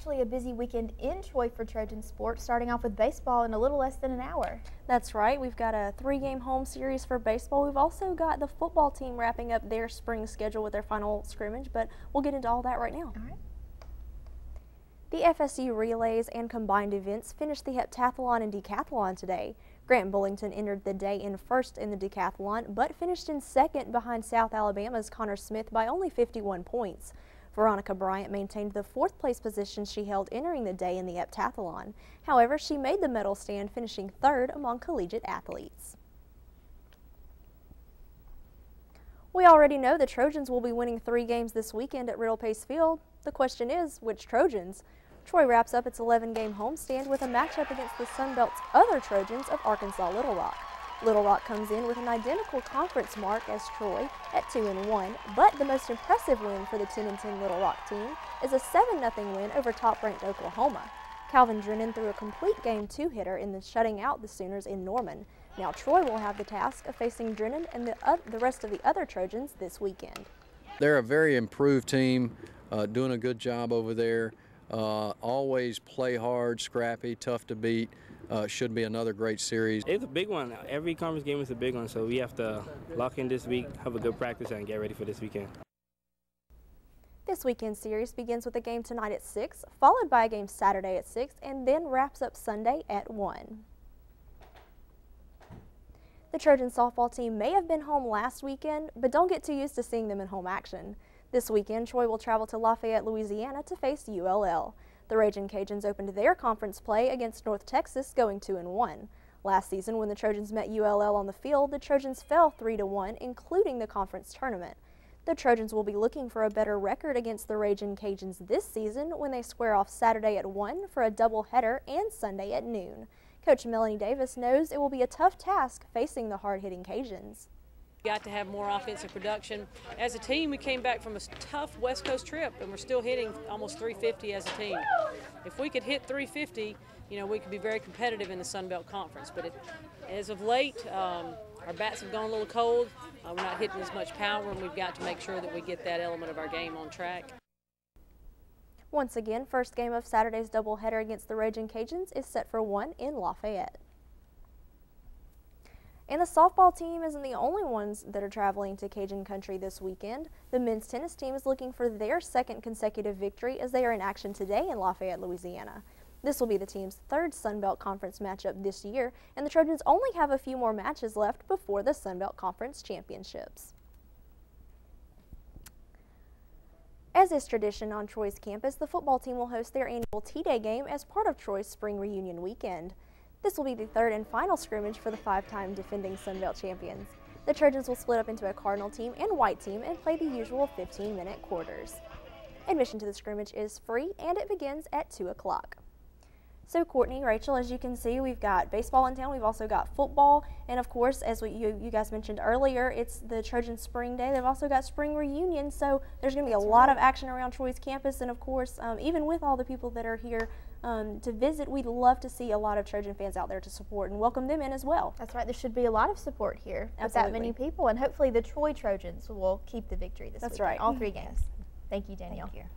actually a busy weekend in Troy for Trojan sports, starting off with baseball in a little less than an hour. That's right. We've got a 3-game home series for baseball. We've also got the football team wrapping up their spring schedule with their final scrimmage, but we'll get into all that right now. All right. The FSU relays and combined events finished the heptathlon and decathlon today. Grant Bullington entered the day in first in the decathlon, but finished in second behind South Alabama's Connor Smith by only 51 points. Veronica Bryant maintained the 4th place position she held entering the day in the heptathlon. However, she made the medal stand, finishing 3rd among collegiate athletes. We already know the Trojans will be winning 3 games this weekend at Riddle Pace Field. The question is, which Trojans? Troy wraps up its 11-game homestand with a matchup against the Sun Belt's other Trojans of Arkansas Little Rock. Little Rock comes in with an identical conference mark as Troy at 2-1, but the most impressive win for the 10-10 Little Rock team is a 7-0 win over top-ranked Oklahoma. Calvin Drennan threw a complete game 2-hitter in the shutting out the Sooners in Norman. Now Troy will have the task of facing Drennan and the rest of the other Trojans this weekend. They're a very improved team, doing a good job over there. Always play hard, scrappy, tough to beat. Should be another great series. It's a big one. Every conference game is a big one, so we have to lock in this week, have a good practice, and get ready for this weekend. This weekend series begins with a game tonight at 6, followed by a game Saturday at 6, and then wraps up Sunday at 1. The Trojan softball team may have been home last weekend, but don't get too used to seeing them in home action. This weekend, Troy will travel to Lafayette, Louisiana to face ULL. The Ragin' Cajuns opened their conference play against North Texas, going 2-1. Last season, when the Trojans met ULL on the field, the Trojans fell 3-1, including the conference tournament. The Trojans will be looking for a better record against the Ragin' Cajuns this season when they square off Saturday at 1 for a doubleheader and Sunday at noon. Coach Melanie Davis knows it will be a tough task facing the hard-hitting Cajuns. Got to have more offensive production. As a team, we came back from a tough West Coast trip, and we're still hitting almost 350 as a team. If we could hit 350, you know, we could be very competitive in the Sun Belt Conference. But as of late, our bats have gone a little cold. We're not hitting as much power, and we've got to make sure that we get that element of our game on track. Once again, first game of Saturday's doubleheader against the Ragin' Cajuns is set for 1 in Lafayette. And the softball team isn't the only ones that are traveling to Cajun country this weekend. The men's tennis team is looking for their 2nd consecutive victory as they are in action today in Lafayette, Louisiana. This will be the team's 3rd Sun Belt Conference matchup this year, and the Trojans only have a few more matches left before the Sun Belt Conference Championships. As is tradition on Troy's campus, the football team will host their annual T-Day game as part of Troy's Spring Reunion Weekend. This will be the 3rd and final scrimmage for the 5-time defending Sun Belt champions. The Trojans will split up into a Cardinal team and white team and play the usual 15-minute quarters. Admission to the scrimmage is free and it begins at 2 o'clock. So Courtney, Rachel, as you can see, we've got baseball in town, we've also got football, and of course, as you guys mentioned earlier, it's the Trojan Spring Day. They've also got Spring Reunion, so there's going to be a lot of action around Troy's campus, and of course, even with all the people that are here to visit, we'd love to see a lot of Trojan fans out there to support and welcome them in as well. That's right, there should be a lot of support here with that many people, and hopefully the Troy Trojans will keep the victory this weekend. That's right. All 3 games. Thank you, Danielle. Thank you.